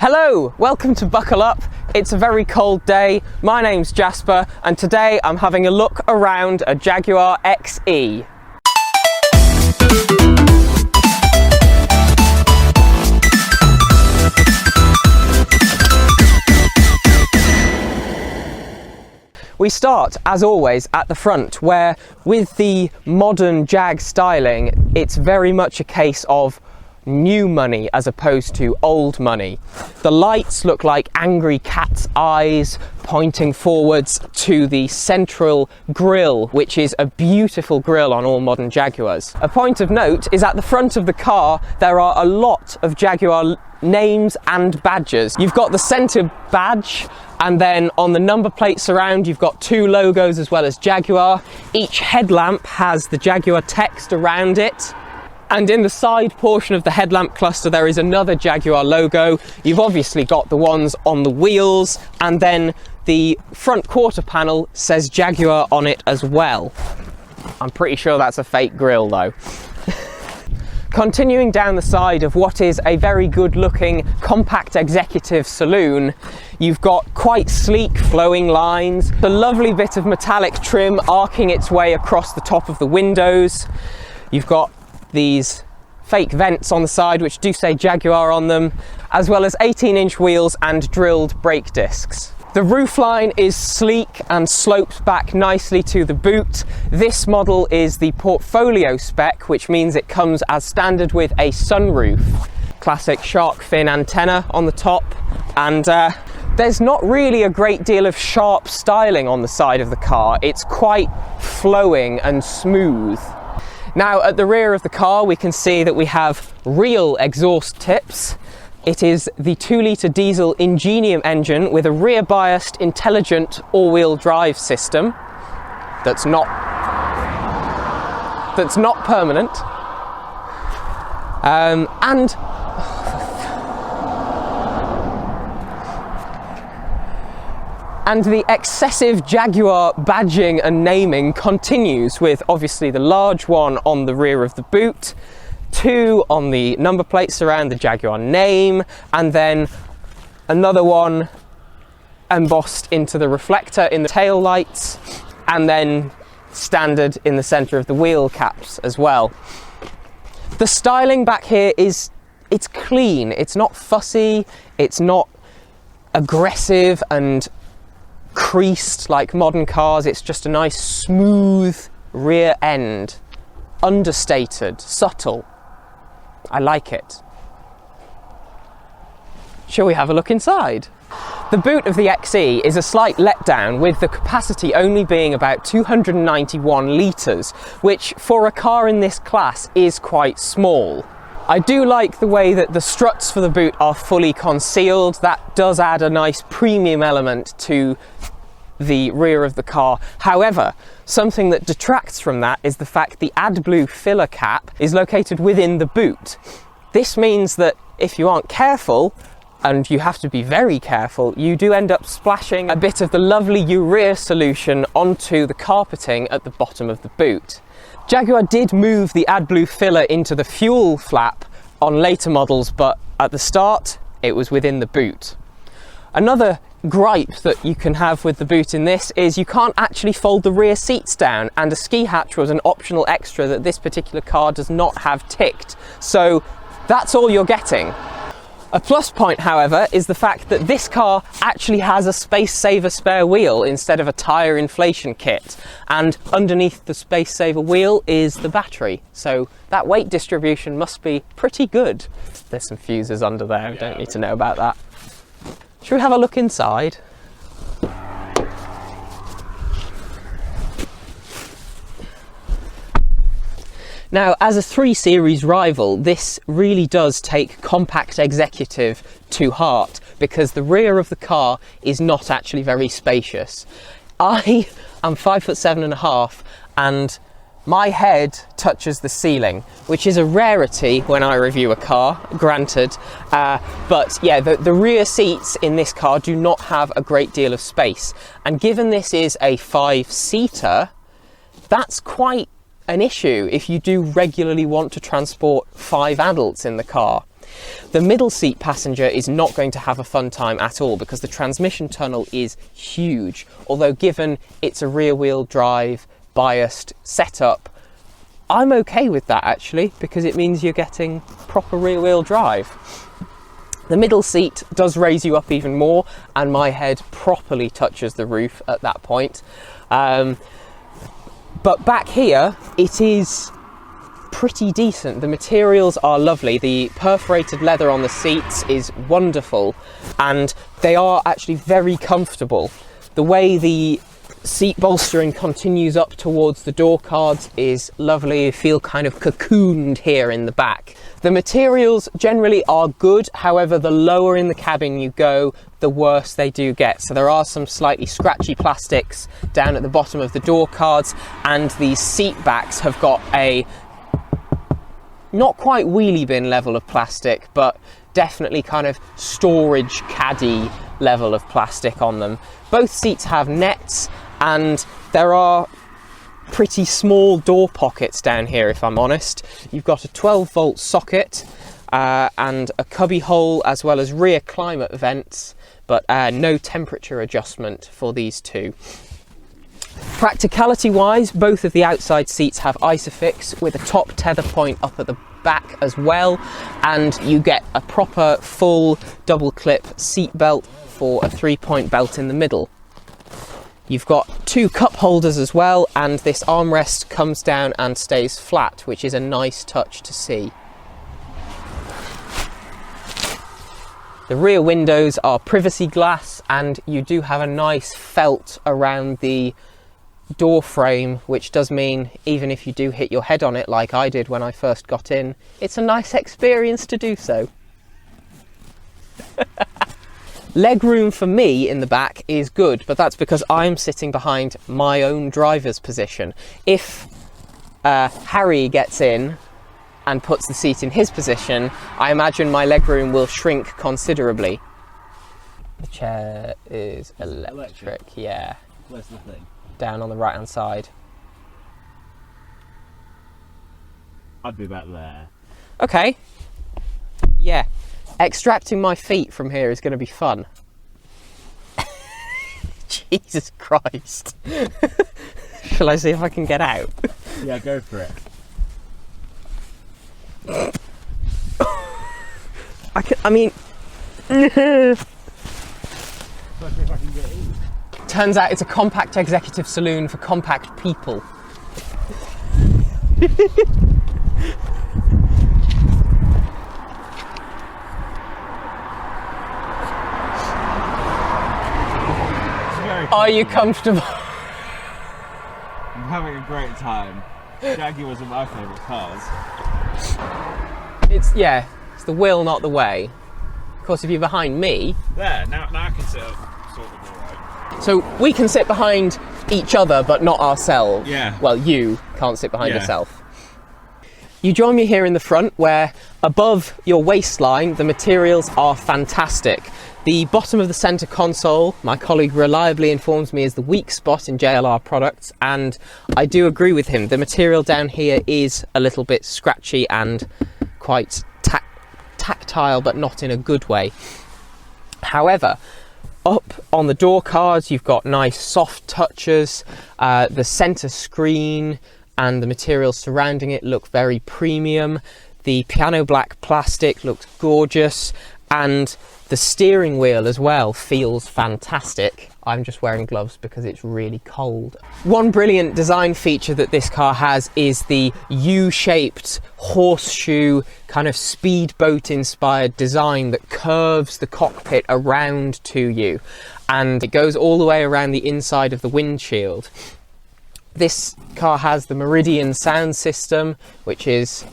Hello, welcome to Buckle Up. It's a very cold day. My name's Jasper and today I'm having a look around a Jaguar XE. We start, as always, at the front, where with the modern Jag styling, it's very much a case of new money as opposed to old money. The lights look like angry cat's eyes pointing forwards to the central grille, which is a beautiful grille on all modern Jaguars. A point of note is at the front of the car there are a lot of Jaguar names and badges. You've got the centre badge, and then on the number plates around you've got two logos as well as Jaguar. Each headlamp has the Jaguar text around it. And in the side portion of the headlamp cluster there is another Jaguar logo. You've obviously got the ones on the wheels, and then the front quarter panel says Jaguar on it as well. I'm pretty sure that's a fake grille though. Continuing down the side of what is a very good looking Compact Executive Saloon, you've got quite sleek flowing lines, a lovely bit of metallic trim arcing its way across the top of the windows. You've got these fake vents on the side which do say Jaguar on them, as well as 18-inch wheels and drilled brake discs. The roofline is sleek and slopes back nicely to the boot. This model is the portfolio spec, which means it comes as standard with a sunroof. Classic shark fin antenna on the top, and there's not really a great deal of sharp styling on the side of the car. It's quite flowing and smooth. Now at the rear of the car we can see that we have real exhaust tips. It is the 2-litre diesel Ingenium engine with a rear biased intelligent all-wheel drive system that's not permanent. And the excessive Jaguar badging and naming continues, with obviously the large one on the rear of the boot, two on the number plates around the Jaguar name, and then another one embossed into the reflector in the tail lights, and then standard in the centre of the wheel caps as well. The styling back here it's clean, it's not fussy, it's not aggressive and creased like modern cars. It's just a nice smooth rear end, understated, subtle. I like it. Shall we have a look inside? The boot of the XE is a slight letdown, with the capacity only being about 291 litres, which for a car in this class is quite small. I do like the way that the struts for the boot are fully concealed. That does add a nice premium element to the rear of the car. However, something that detracts from that is the fact the AdBlue filler cap is located within the boot. This means that if you aren't careful, and you have to be very careful, you do end up splashing a bit of the lovely urea solution onto the carpeting at the bottom of the boot. Jaguar did move the AdBlue filler into the fuel flap on later models, but at the start it was within the boot. Another gripe that you can have with the boot in this is you can't actually fold the rear seats down, and a ski hatch was an optional extra that this particular car does not have ticked, so that's all you're getting. A plus point, however, is the fact that this car actually has a space saver spare wheel instead of a tyre inflation kit, and underneath the space saver wheel is the battery, so that weight distribution must be pretty good. There's some fuses under there, I don't need to know about that. Should we have a look inside? Now, as a 3 Series rival, this really does take Compact Executive to heart, because the rear of the car is not actually very spacious. I am 5'7.5", and my head touches the ceiling, which is a rarity when I review a car, granted. But yeah, the rear seats in this car do not have a great deal of space. And given this is a 5-seater, that's quite an issue if you do regularly want to transport 5 adults in the car. The middle seat passenger is not going to have a fun time at all because the transmission tunnel is huge, although given it's a rear wheel drive biased setup, I'm okay with that actually, because it means you're getting proper rear wheel drive. The middle seat does raise you up even more, and my head properly touches the roof at that point. But back here, it is pretty decent. The materials are lovely. The perforated leather on the seats is wonderful, and they are actually very comfortable. The way the seat bolstering continues up towards the door cards is lovely. You feel kind of cocooned here in the back. The materials generally are good, however the lower in the cabin you go, the worse they do get. So there are some slightly scratchy plastics down at the bottom of the door cards, and the seat backs have got a not quite wheelie bin level of plastic, but definitely kind of storage caddy level of plastic on them. Both seats have nets, and there are pretty small door pockets down here, if I'm honest. You've got a 12-volt socket and a cubby hole, as well as rear climate vents, but no temperature adjustment for these two. Practicality wise, both of the outside seats have Isofix with a top tether point up at the back as well, and you get a proper full double clip seat belt for a 3-point belt in the middle. You've got 2 cup holders as well, and this armrest comes down and stays flat, which is a nice touch to see. The rear windows are privacy glass, and you do have a nice felt around the door frame, which does mean even if you do hit your head on it like I did when I first got in, it's a nice experience to do so. Legroom for me in the back is good, but that's because I'm sitting behind my own driver's position. If Harry gets in and puts the seat in his position, I imagine my legroom will shrink considerably. The chair is electric, yeah. Where's the thing? Down on the right hand side. I'd be about there. Okay. Yeah. Extracting my feet from here is going to be fun. Jesus Christ. Shall I see if I can get out? Yeah, go for it. I mean... Let's see if I can get in. Turns out it's a compact executive saloon for compact people. Are you comfortable? I'm having a great time. Jaguars are my favourite cars. It's the will, not the way. Of course, if you're behind me... There, now I can sit up, sort of alright. So we can sit behind each other, but not ourselves. Yeah. Well, you can't sit behind yourself. You join me here in the front, where above your waistline, the materials are fantastic. The bottom of the centre console, my colleague reliably informs me, is the weak spot in JLR products, and I do agree with him. The material down here is a little bit scratchy and quite tactile, but not in a good way. However, up on the door cards, you've got nice soft touches. The centre screen and the materials surrounding it look very premium. The piano black plastic looks gorgeous, and the steering wheel as well feels fantastic. I'm just wearing gloves because it's really cold. One brilliant design feature that this car has is the U-shaped horseshoe kind of speedboat inspired design that curves the cockpit around to you, and it goes all the way around the inside of the windshield. This car has the Meridian sound system, which is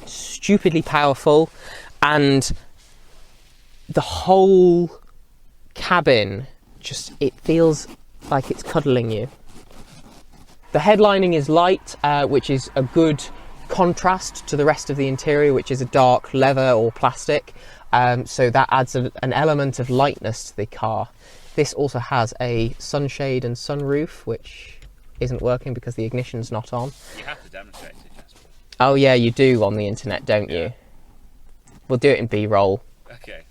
stupidly powerful, and the whole cabin it feels like it's cuddling you. The headlining is light, which is a good contrast to the rest of the interior, which is a dark leather or plastic, so that adds an element of lightness to the car. This also has a sunshade and sunroof, which isn't working because the ignition's not on. You have to demonstrate it, Jasper. Oh yeah, you do on the internet, don't you? We'll do it in B-roll. Okay.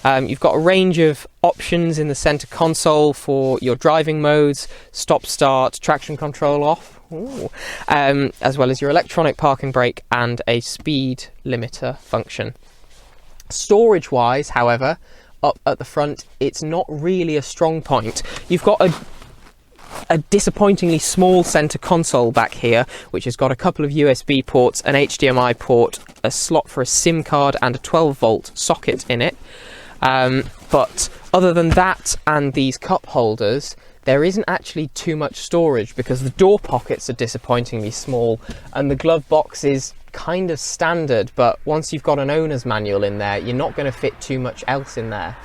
You've got a range of options in the centre console for your driving modes, stop start, traction control off, as well as your electronic parking brake and a speed limiter function. Storage wise, however, up at the front, it's not really a strong point. You've got a disappointingly small centre console back here, which has got a couple of USB ports, an HDMI port, a slot for a SIM card and a 12-volt socket in it. But other than that and these cup holders, there isn't actually too much storage because the door pockets are disappointingly small and the glove box is kind of standard, but once you've got an owner's manual in there, you're not going to fit too much else in there.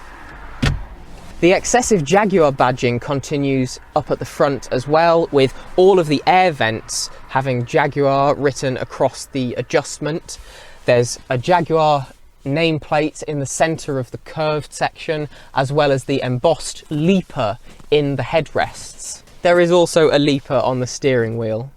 The excessive Jaguar badging continues up at the front as well, with all of the air vents having Jaguar written across the adjustment. There's a Jaguar nameplate in the centre of the curved section, as well as the embossed leaper in the headrests. There is also a leaper on the steering wheel.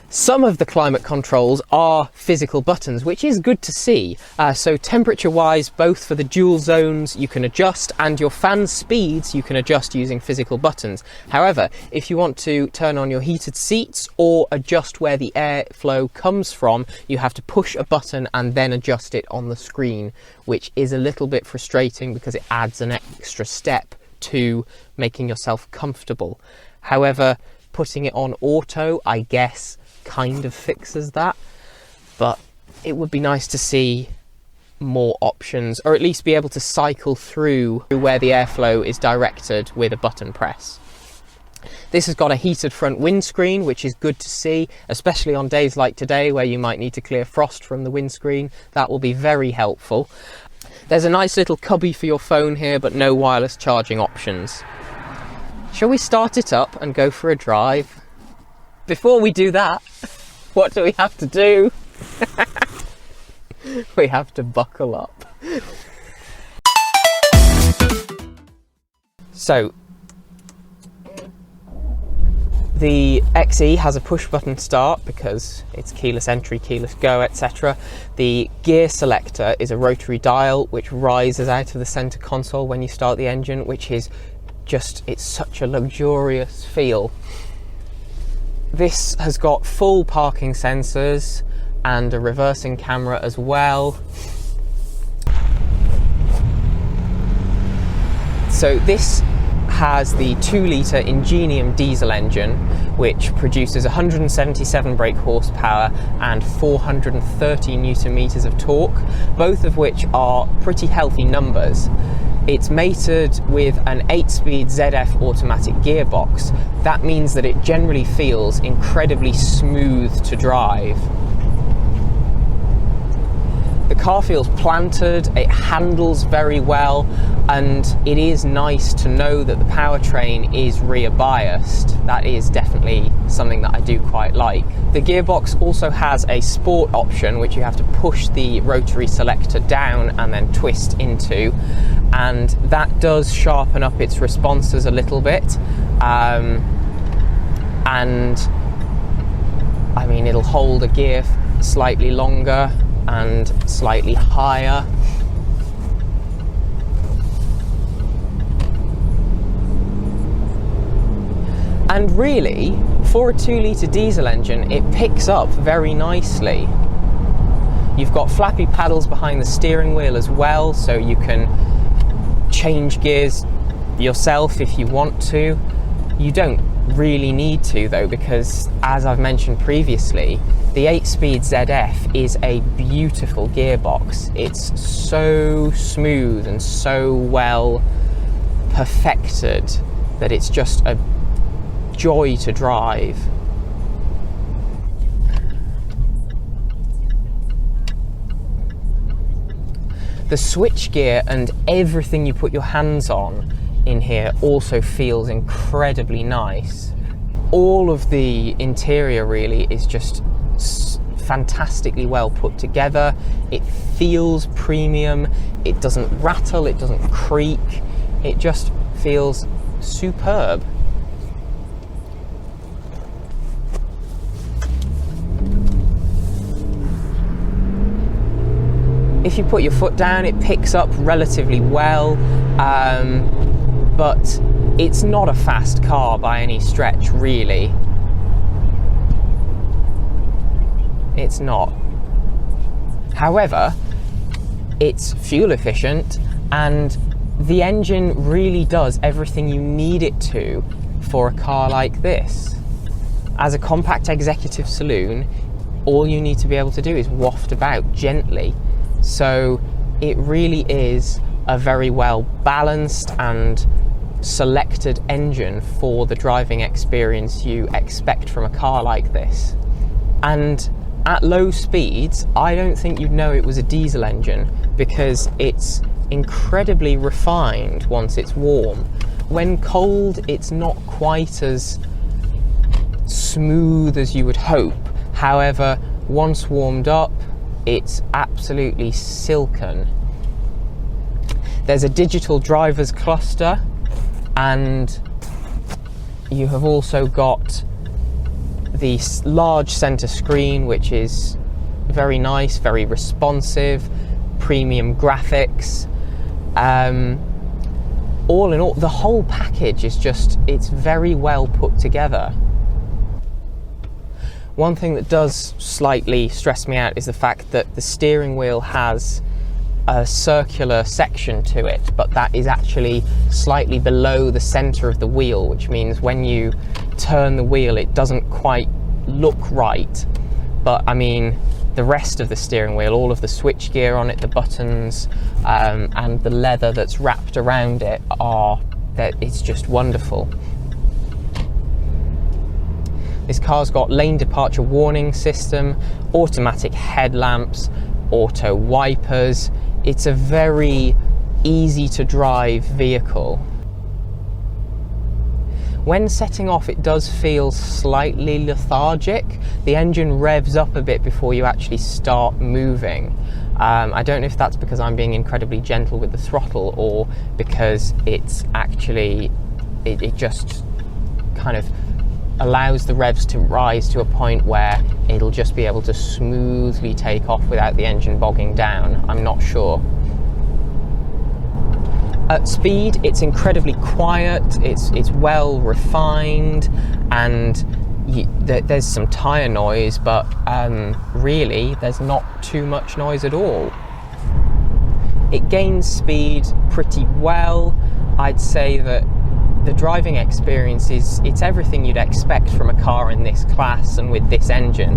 Some of the climate controls are physical buttons, which is good to see. So temperature wise, both for the dual zones you can adjust, and your fan speeds you can adjust using physical buttons. However, if you want to turn on your heated seats or adjust where the airflow comes from, you have to push a button and then adjust it on the screen, which is a little bit frustrating because it adds an extra step to making yourself comfortable. However, putting it on auto, I guess, kind of fixes that, but it would be nice to see more options, or at least be able to cycle through where the airflow is directed with a button press. This has got a heated front windscreen, which is good to see, especially on days like today where you might need to clear frost from the windscreen. That will be very helpful. There's a nice little cubby for your phone here, but no wireless charging options. Shall we start it up and go for a drive? Before we do that, what do we have to do? We have to buckle up. So, the XE has a push button start because it's keyless entry, keyless go, etc. The gear selector is a rotary dial which rises out of the center console when you start the engine, which is just, it's such a luxurious feel. This has got full parking sensors and a reversing camera as well. So this has the 2-litre Ingenium diesel engine, which produces 177 brake horsepower and 430 newton meters of torque, both of which are pretty healthy numbers. It's mated with an 8-speed ZF automatic gearbox. That means that it generally feels incredibly smooth to drive. The car feels planted, it handles very well, and it is nice to know that the powertrain is rear biased. That is definitely something that I do quite like. The gearbox also has a sport option, which you have to push the rotary selector down and then twist into, and that does sharpen up its responses a little bit. And I mean, it'll hold a gear slightly longer and slightly higher. And really, for a 2-litre diesel engine, it picks up very nicely. You've got flappy paddles behind the steering wheel as well, so you can change gears yourself if you want to. You don't really need to though, because as I've mentioned previously, the 8-speed ZF is a beautiful gearbox. It's so smooth and so well perfected that it's just a joy to drive. The switchgear and everything you put your hands on in here also feels incredibly nice. All of the interior really is just fantastically well put together. It feels premium, it doesn't rattle, it doesn't creak, it just feels superb. if you put your foot down, it picks up relatively well, but it's not a fast car by any stretch, really. It's not. However, it's fuel efficient, and the engine really does everything you need it to for a car like this. As a compact executive saloon, all you need to be able to do is waft about gently. So it really is a very well balanced and selected engine for the driving experience you expect from a car like this. And at low speeds, I don't think you'd know it was a diesel engine, because it's incredibly refined once it's warm. When cold, it's not quite as smooth as you would hope. However, once warmed up, it's absolutely silken. There's a digital driver's cluster, and you have also got the large center screen, which is very nice, very responsive, premium graphics. All in all, the whole package is just, it's very well put together. One thing that does slightly stress me out is the fact that the steering wheel has a circular section to it, but that is actually slightly below the center of the wheel, which means when you turn the wheel, it doesn't quite look right. But I mean, the rest of the steering wheel, all of the switch gear on it, the buttons, and the leather that's wrapped around it, it's just wonderful. This car's got lane departure warning system, automatic headlamps, auto wipers. It's a very easy to drive vehicle. When setting off, it does feel slightly lethargic. The engine revs up a bit before you actually start moving. I don't know if that's because I'm being incredibly gentle with the throttle, or because it's actually, it just kind of allows the revs to rise to a point where it'll just be able to smoothly take off without the engine bogging down. I'm not sure. At speed, it's incredibly quiet, it's well refined, and there's some tyre noise, but really there's not too much noise at all. It gains speed pretty well. I'd say that the driving experience it's everything you'd expect from a car in this class and with this engine.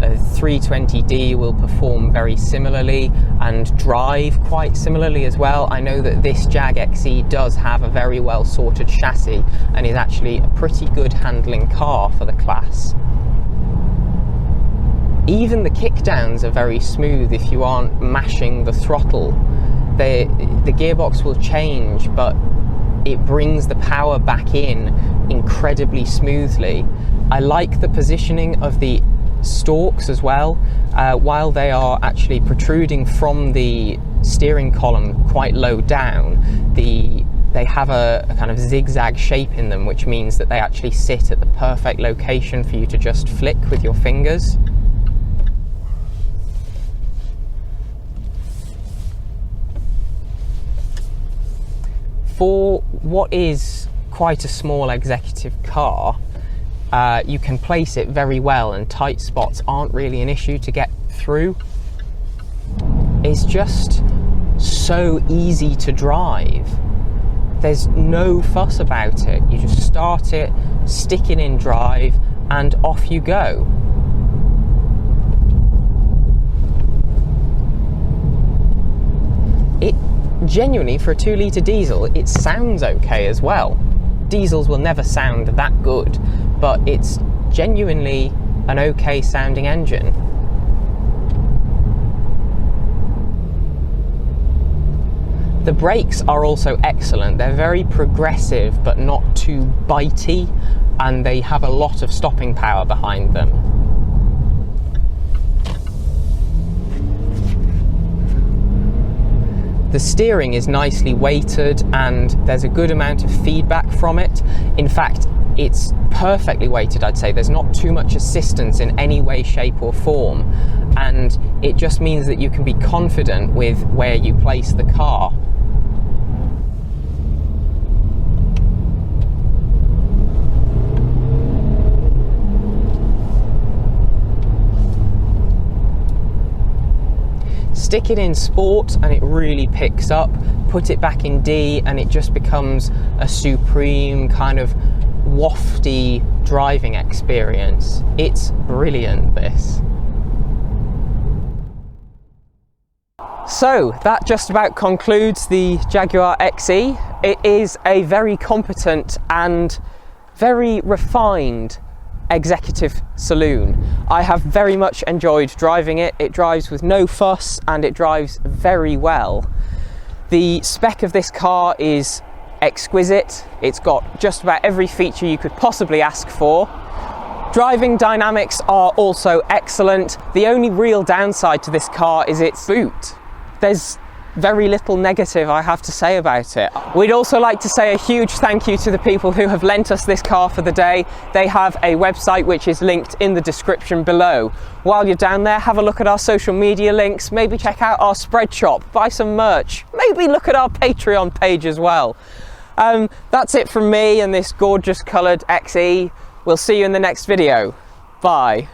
A 320D will perform very similarly and drive quite similarly as well. I know that this Jag XE does have a very well sorted chassis and is actually a pretty good handling car for the class. Even the kickdowns are very smooth if you aren't mashing the throttle. The gearbox will change, but it brings the power back in incredibly smoothly. I like the positioning of the stalks as well. While they are actually protruding from the steering column quite low down, they have a kind of zigzag shape in them, which means that they actually sit at the perfect location for you to just flick with your fingers. For what is quite a small executive car, you can place it very well, and tight spots aren't really an issue to get through. It's just so easy to drive. There's no fuss about it. You just start it, stick it in drive, and off you go. It genuinely, for a 2-litre diesel, it sounds okay as well. Diesels will never sound that good, but it's genuinely an okay sounding engine. The brakes are also excellent. They're very progressive but not too bitey, and they have a lot of stopping power behind them. The steering is nicely weighted and there's a good amount of feedback from it. In fact, it's perfectly weighted, I'd say. There's not too much assistance in any way, shape or form. And it just means that you can be confident with where you place the car. Stick it in sport and it really picks up. Put it back in D and it just becomes a supreme kind of wafty driving experience. It's brilliant, this. So that just about concludes the Jaguar XE. It is a very competent and very refined executive saloon. I have very much enjoyed driving it. It drives with no fuss and it drives very well. The spec of this car is exquisite. It's got just about every feature you could possibly ask for. Driving dynamics are also excellent. The only real downside to this car is its boot. There's very little negative I have to say about it. We'd also like to say a huge thank you to the people who have lent us this car for the day. They have a website which is linked in the description below. While you're down there, have a look at our social media links, maybe check out our spread shop, buy some merch, maybe look at our Patreon page as well. That's it from me and this gorgeous coloured XE. We'll see you in the next video. Bye.